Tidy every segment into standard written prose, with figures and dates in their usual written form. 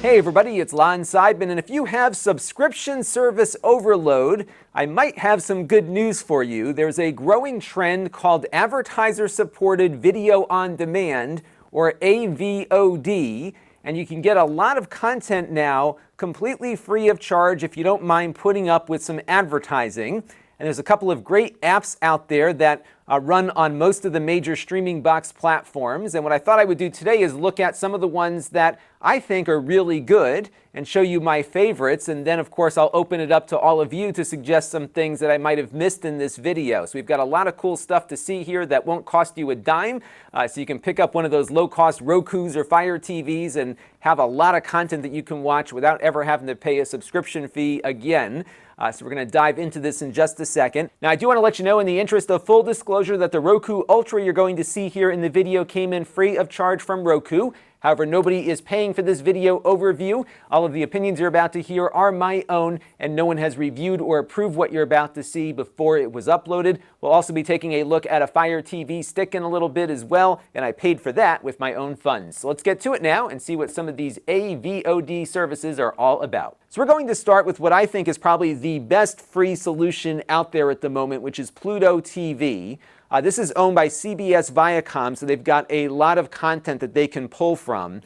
Hey everybody, it's Lon.TV, and if you have subscription service overload, I might have some good news for you. There's a growing trend called Advertiser-Supported Video on Demand, or AVOD, and you can get a lot of content now completely free of charge if you don't mind putting up with some advertising. And there's a couple of great apps out there that run on most of the major streaming box platforms. And what I thought I would do today is look at some of the ones that I think are really good and show you my favorites. And then, of course, I'll open it up to all of you to suggest some things that I might have missed in this video. So we've got a lot of cool stuff to see here that won't cost you a dime. So you can pick up one of those low-cost Rokus or Fire TVs and have a lot of content that you can watch without ever having to pay a subscription fee again. So we're going to dive into this in just a second. Now, I do want to let you know, in the interest of full disclosure, that the Roku Ultra you're going to see here in the video came in free of charge from Roku. However, nobody is paying for this video overview. All of the opinions you're about to hear are my own, and no one has reviewed or approved what you're about to see before it was uploaded. We'll also be taking a look at a Fire TV stick in a little bit as well, and I paid for that with my own funds. So let's get to it now and see what some of these AVOD services are all about. So we're going to start with what I think is probably the best free solution out there at the moment, which is Pluto TV. This is owned by CBS Viacom, so they've got a lot of content that they can pull from.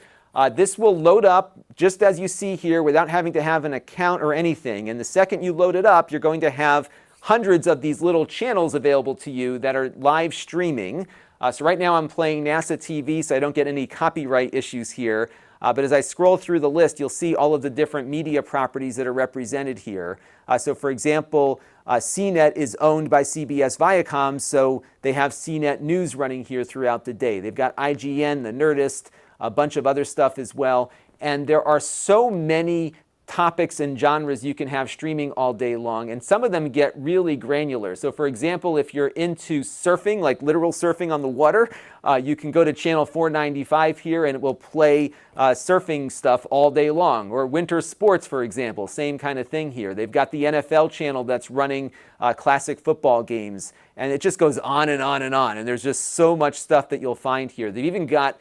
This will load up just as you see here without having to have an account or anything. And the second you load it up, you're going to have hundreds of these little channels available to you that are live streaming. So right now I'm playing NASA TV, so I don't get any copyright issues here. But as I scroll through the list, you'll see all of the different media properties that are represented here. So for example, CNET is owned by CBS Viacom, so they have CNET News running here throughout the day. They've got IGN, The Nerdist, a bunch of other stuff as well. And there are so many topics and genres you can have streaming all day long, and some of them get really granular. So for example, if you're into surfing, like literal surfing on the water, you can go to channel 495 here and it will play surfing stuff all day long. Or winter sports, for example, same kind of thing here. They've got the NFL channel that's running classic football games, and it just goes on and on and on, and there's just so much stuff that you'll find here. They've even got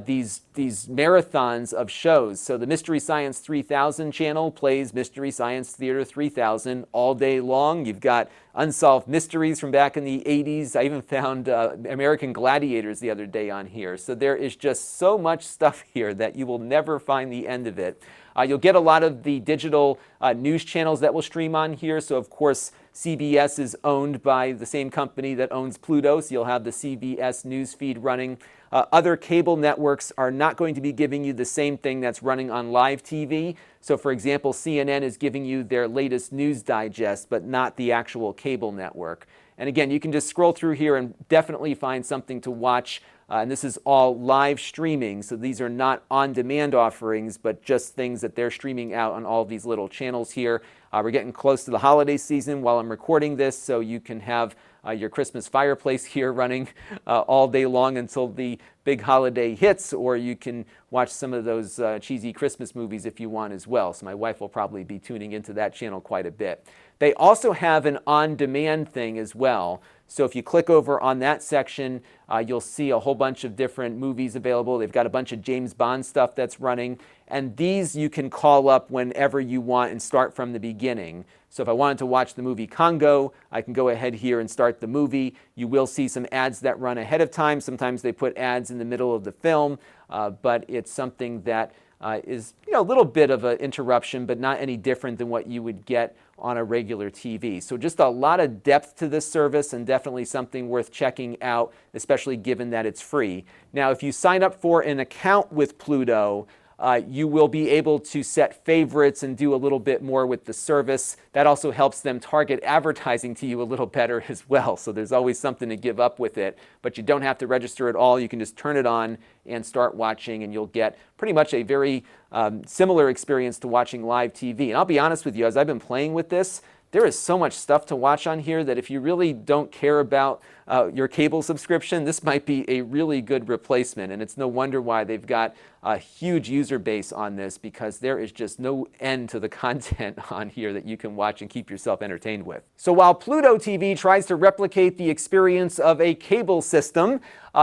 these marathons of shows. So the Mystery Science 3000 channel plays Mystery Science Theater 3000 all day long. You've got Unsolved Mysteries from back in the 80s. I even found American Gladiators the other day on here. So there is just so much stuff here that you will never find the end of it. You'll get a lot of the digital news channels that will stream on here. So of course, CBS is owned by the same company that owns Pluto, so you'll have the CBS news feed running. Other cable networks are not going to be giving you the same thing that's running on live TV. So for example, CNN is giving you their latest news digest, but not the actual cable network. And again, you can just scroll through here and definitely find something to watch. And this is all live streaming, so these are not on-demand offerings, but just things that they're streaming out on all these little channels here. We're getting close to the holiday season while I'm recording this, so you can have your Christmas fireplace here running all day long until the big holiday hits, or you can watch some of those cheesy Christmas movies if you want as well. So my wife will probably be tuning into that channel quite a bit. They also have an on-demand thing as well. So if you click over on that section, you'll see a whole bunch of different movies available. They've got a bunch of James Bond stuff that's running. And these you can call up whenever you want and start from the beginning. So if I wanted to watch the movie Congo, I can go ahead here and start the movie. You will see some ads that run ahead of time. Sometimes they put ads in the middle of the film, but it's something that is a little bit of an interruption, but not any different than what you would get on a regular TV. So just a lot of depth to this service, and definitely something worth checking out, especially given that it's free. Now, if you sign up for an account with Pluto, you will be able to set favorites and do a little bit more with the service. That also helps them target advertising to you a little better as well. So there's always something to give up with it, but you don't have to register at all. You can just turn it on and start watching, and you'll get pretty much a very similar experience to watching live TV. And I'll be honest with you, as I've been playing with this, there is so much stuff to watch on here that if you really don't care about your cable subscription, this might be a really good replacement. And it's no wonder why they've got a huge user base on this because there is just no end to the content on here that you can watch and keep yourself entertained with. So while Pluto TV tries to replicate the experience of a cable system,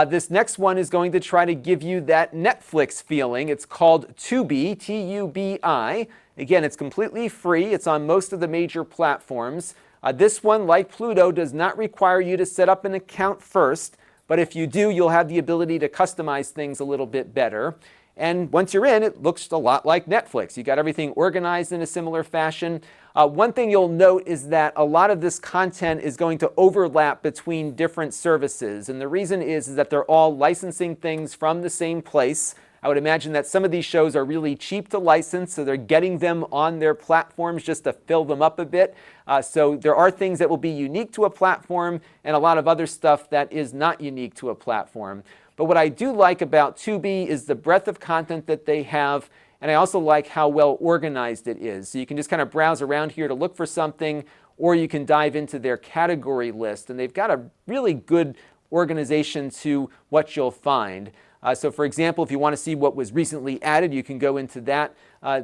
this next one is going to try to give you that Netflix feeling. It's called Tubi, T-U-B-I. Again, it's completely free. It's on most of the major platforms. This one, like Pluto, does not require you to set up an account first, but if you do, you'll have the ability to customize things a little bit better. And once you're in, it looks a lot like Netflix. You got everything organized in a similar fashion. One thing you'll note is that a lot of this content is going to overlap between different services. And the reason is that they're all licensing things from the same place. I would imagine that some of these shows are really cheap to license, so they're getting them on their platforms just to fill them up a bit. So there are things that will be unique to a platform and a lot of other stuff that is not unique to a platform. But what I do like about Tubi is the breadth of content that they have, and I also like how well organized it is. So you can just kind of browse around here to look for something, or you can dive into their category list, and they've got a really good organization to what you'll find. So for example, if you want to see what was recently added, you can go into that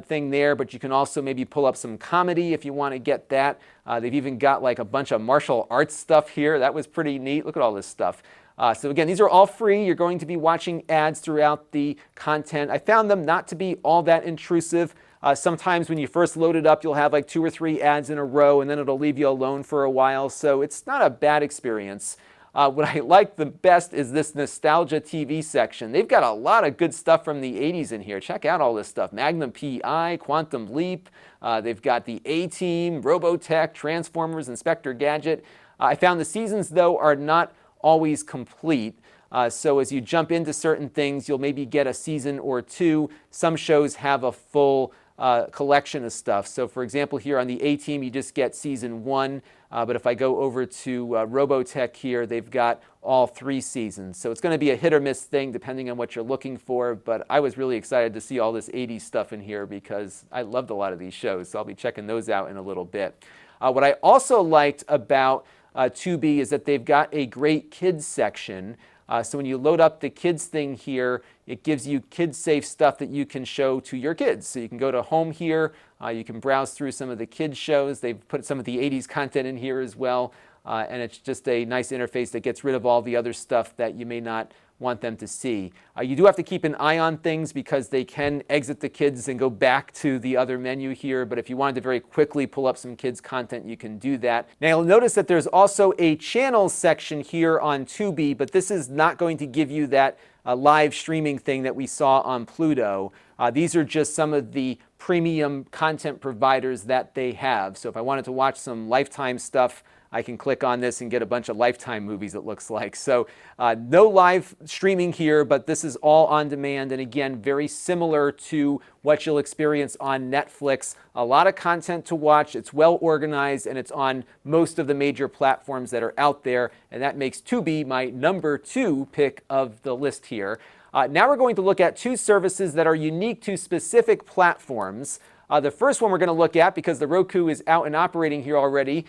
thing there, but you can also maybe pull up some comedy if you want to get that. They've even got like a bunch of martial arts stuff here. That was pretty neat. Look at all this stuff. So again, these are all free. You're going to be watching ads throughout the content. I found them not to be all that intrusive. Sometimes when you first load it up, you'll have like 2 or 3 ads in a row, and then it'll leave you alone for a while. So it's not a bad experience. What I like the best is this Nostalgia TV section. They've got a lot of good stuff from the 80s in here. Check out all this stuff. Magnum P.I., Quantum Leap. They've got the A-Team, Robotech, Transformers, Inspector Gadget. I found the seasons, though, are not always complete. So as you jump into certain things, you'll maybe get a season or 2. Some shows have a full collection of stuff. So for example, here on the A-Team, you just get season 1. But if I go over to Robotech here, they've got all 3 seasons. So it's going to be a hit or miss thing depending on what you're looking for. But I was really excited to see all this 80s stuff in here because I loved a lot of these shows. So I'll be checking those out in a little bit. What I also liked about Tubi is that they've got a great kids section. So when you load up the kids thing here, it gives you kids-safe stuff that you can show to your kids. So you can go to home here, you can browse through some of the kids shows. They've put some of the 80s content in here as well. And it's just a nice interface that gets rid of all the other stuff that you may not want them to see. You do have to keep an eye on things because they can exit the kids and go back to the other menu here, but if you wanted to very quickly pull up some kids content, you can do that. Now you'll notice that there's also a channels section here on Tubi, but this is not going to give you that live streaming thing that we saw on Pluto. These are just some of the premium content providers that they have. So if I wanted to watch some Lifetime stuff, I can click on this and get a bunch of Lifetime movies, it looks like. So no live streaming here, but this is all on demand. And again, very similar to what you'll experience on Netflix. A lot of content to watch. It's well organized, and it's on most of the major platforms that are out there. And that makes Tubi my number 2 pick of the list here. Now we're going to look at 2 services that are unique to specific platforms. The first one we're going to look at, because the Roku is out and operating here already,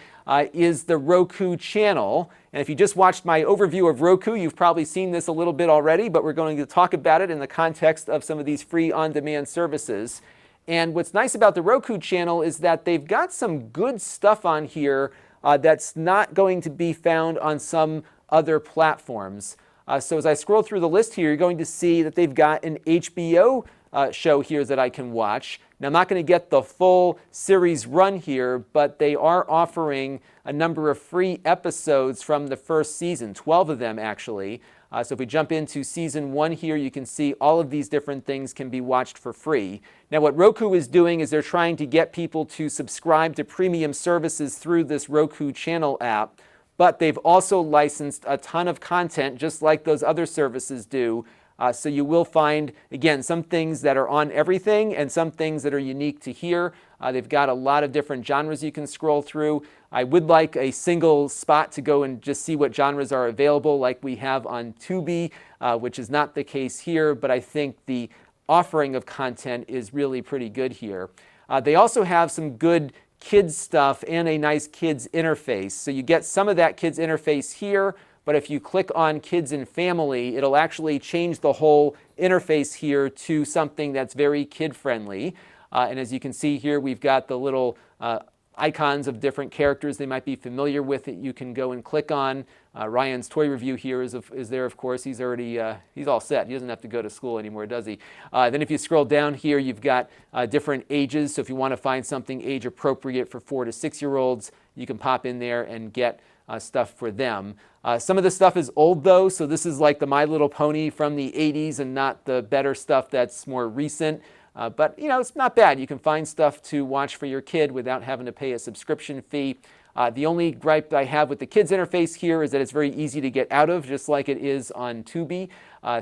is the Roku Channel. And if you just watched my overview of Roku, you've probably seen this a little bit already, but we're going to talk about it in the context of some of these free on-demand services. And what's nice about the Roku Channel is that they've got some good stuff on here that's not going to be found on some other platforms. So as I scroll through the list here, you're going to see that they've got an HBO show here that I can watch. Now, I'm not going to get the full series run here, but they are offering a number of free episodes from the first season, 12 of them actually. So if we jump into season 1 here, you can see all of these different things can be watched for free. Now, what Roku is doing is they're trying to get people to subscribe to premium services through this Roku Channel app, but they've also licensed a ton of content just like those other services do. So you will find, again, some things that are on everything and some things that are unique to here. They've got a lot of different genres you can scroll through. I would like a single spot to go and just see what genres are available like we have on Tubi, which is not the case here, but I think the offering of content is really pretty good here. They also have some good kids stuff and a nice kids interface. So you get some of that kids interface here, but if you click on Kids and Family, it'll actually change the whole interface here to something that's very kid-friendly. And as you can see here, we've got the little icons of different characters they might be familiar with that you can go and click on. Ryan's toy review here is there, of course. He's already, he's all set. He doesn't have to go to school anymore, does he? Then if you scroll down here, you've got different ages. So if you want to find something age appropriate for 4 to 6-year-olds, you can pop in there and get stuff for them. Some of the stuff is old though, so this is like the My Little Pony from the 80s and not the better stuff that's more recent. But, you know, it's not bad. You can find stuff to watch for your kid without having to pay a subscription fee. The only gripe I have with the kids interface here is that it's very easy to get out of, just like it is on Tubi.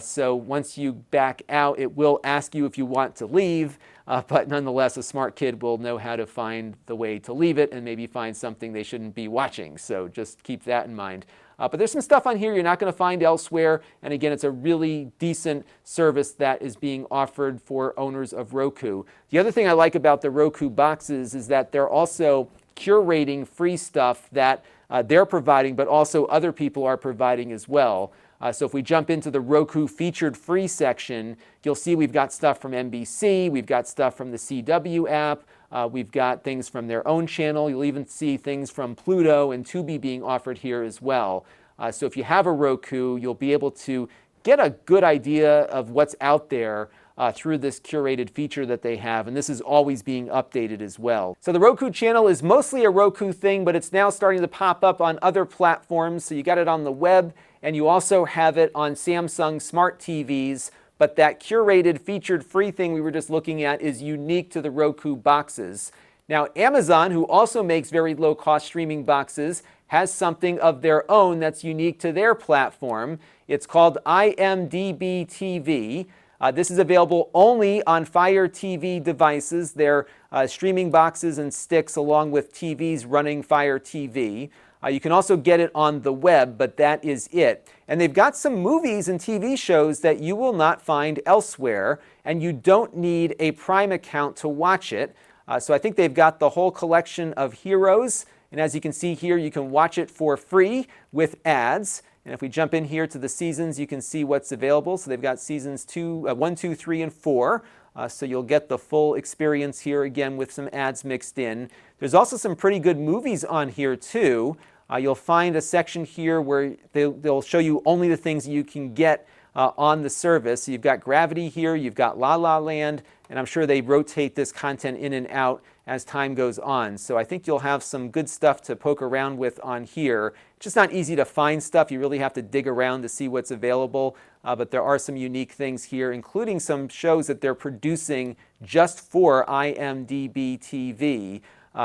So once you back out, it will ask you if you want to leave. But nonetheless, a smart kid will know how to find the way to leave it and maybe find something they shouldn't be watching. So just keep that in mind. But there's some stuff on here you're not going to find elsewhere. And again, it's a really decent service that is being offered for owners of Roku. The other thing I like about the Roku boxes is that they're also curating free stuff that they're providing, but also other people are providing as well. So if we jump into the Roku featured free section, you'll see we've got stuff from NBC, we've got stuff from the CW app, we've got things from their own channel. You'll even see things from Pluto and Tubi being offered here as well. So if you have a Roku, you'll be able to get a good idea of what's out there through this curated feature that they have, and this is always being updated as well. So the Roku Channel is mostly a Roku thing, but it's now starting to pop up on other platforms. So you got it on the web, and you also have it on Samsung smart TVs, but that curated featured free thing we were just looking at is unique to the Roku boxes. Now, Amazon, who also makes very low-cost streaming boxes, has something of their own that's unique to their platform. It's called IMDBTV. This is available only on Fire TV devices. They're streaming boxes and sticks along with TVs running Fire TV. You can also get it on the web, but that is it. And they've got some movies and TV shows that you will not find elsewhere, and you don't need a Prime account to watch it. So I think they've got the whole collection of heroes, and as you can see here, you can watch it for free with ads. And if we jump in here to the seasons, you can see what's available. So they've got seasons 1, 2, 3, and 4. So you'll get the full experience here again with some ads mixed in. There's also some pretty good movies on here too. You'll find a section here where they'll show you only the things you can get on the service. So you've got Gravity here, you've got La La Land, and I'm sure they rotate this content in and out as time goes on. So I think you'll have some good stuff to poke around with on here. It's just not easy to find stuff. You really have to dig around to see what's available. But there are some unique things here, including some shows that they're producing just for IMDBTV.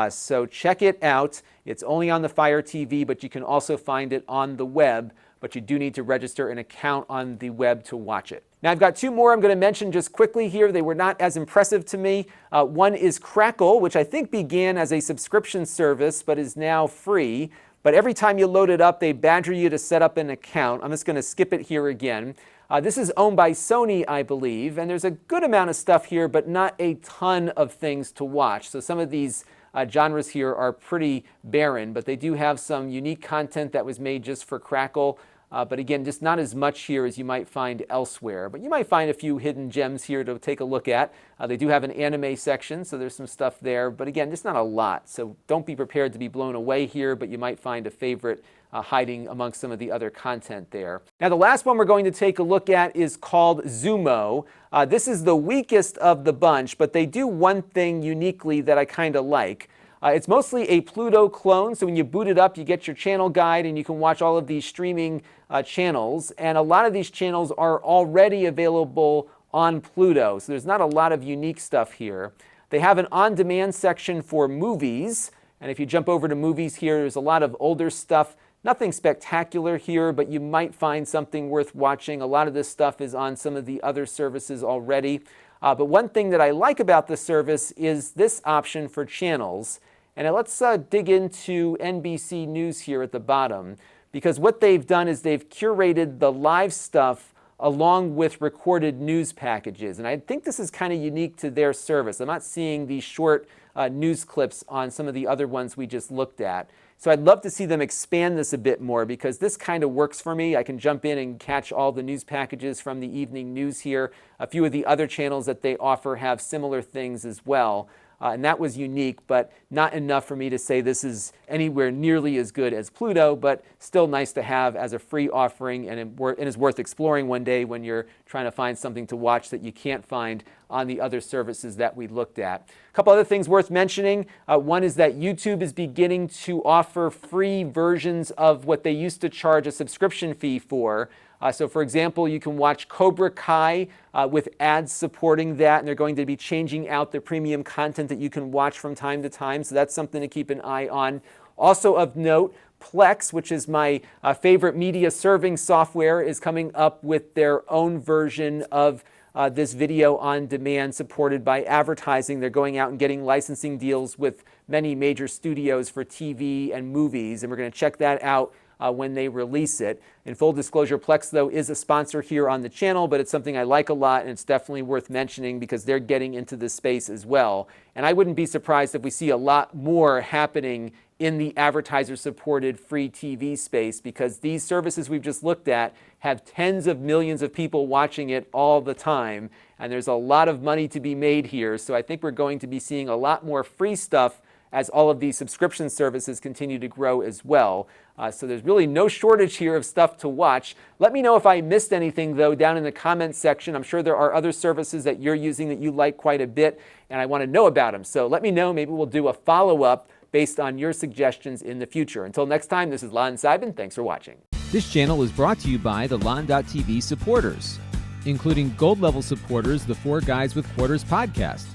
So check it out. It's only on the Fire TV, but you can also find it on the web. But you do need to register an account on the web to watch it. Now I've got two more I'm going to mention just quickly here. They were not as impressive to me. One is Crackle, which I think began as a subscription service but is now free. But every time you load it up, they badger you to set up an account. I'm just going to skip it here again. This is owned by Sony, I believe, and there's a good amount of stuff here, but not a ton of things to watch. So some of these genres here are pretty barren, but they do have some unique content that was made just for Crackle. But again, just not as much here as you might find elsewhere. But you might find a few hidden gems here to take a look at. They do have an anime section, so there's some stuff there. But again, just not a lot. So don't be prepared to be blown away here, but you might find a favorite hiding amongst some of the other content there. Now, the last one we're going to take a look at is called Xumo. This is the weakest of the bunch, but they do one thing uniquely that I kind of like. It's mostly a Pluto clone, so when you boot it up, you get your channel guide and you can watch all of these streaming channels. And a lot of these channels are already available on Pluto, so there's not a lot of unique stuff here. They have an on-demand section for movies, and if you jump over to movies here, there's a lot of older stuff. Nothing spectacular here, but you might find something worth watching. A lot of this stuff is on some of the other services already. But one thing that I like about the service is this option for channels. And let's dig into NBC News here at the bottom, because what they've done is they've curated the live stuff along with recorded news packages. And I think this is kind of unique to their service. I'm not seeing these short news clips on some of the other ones we just looked at. So I'd love to see them expand this a bit more because this kind of works for me. I can jump in and catch all the news packages from the evening news here. A few of the other channels that they offer have similar things as well. And that was unique, but not enough for me to say this is anywhere nearly as good as Pluto, but still nice to have as a free offering, and it is worth exploring one day when you're trying to find something to watch that you can't find on the other services that we looked at. A couple other things worth mentioning. One is that YouTube is beginning to offer free versions of what they used to charge a subscription fee for. So for example, you can watch Cobra Kai with ads supporting that, and they're going to be changing out the premium content that you can watch from time to time. So that's something to keep an eye on. Also of note, Plex, which is my favorite media serving software, is coming up with their own version of this video on demand supported by advertising. They're going out and getting licensing deals with many major studios for TV and movies, and we're going to check that out when they release it. In full disclosure, Plex, though, is a sponsor here on the channel, but it's something I like a lot, and it's definitely worth mentioning because they're getting into this space as well. And I wouldn't be surprised if we see a lot more happening in the advertiser-supported free TV space, because these services we've just looked at have tens of millions of people watching it all the time, and there's a lot of money to be made here. So I think we're going to be seeing a lot more free stuff as all of these subscription services continue to grow as well. So there's really no shortage here of stuff to watch. Let me know if I missed anything, though, down in the comments section. I'm sure there are other services that you're using that you like quite a bit, and I want to know about them. So let me know. Maybe we'll do a follow-up based on your suggestions in the future. Until next time, this is Lon.TV. Thanks for watching. This channel is brought to you by the Lon.TV supporters, including gold-level supporters, the Four Guys with Quarters podcast,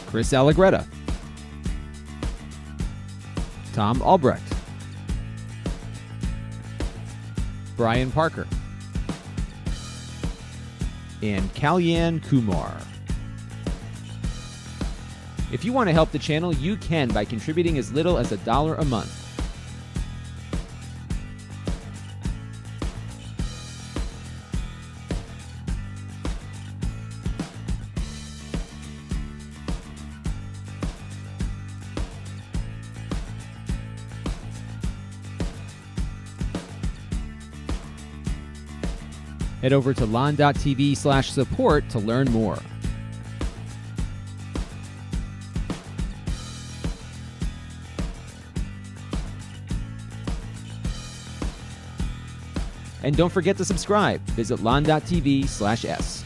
Chris Allegretta, Tom Albrecht, Brian Parker, and Kalyan Kumar. If you want to help the channel, you can by contributing as little as $1 a month. Head over to lon.tv/support to learn more. And don't forget to subscribe. Visit lon.tv/s.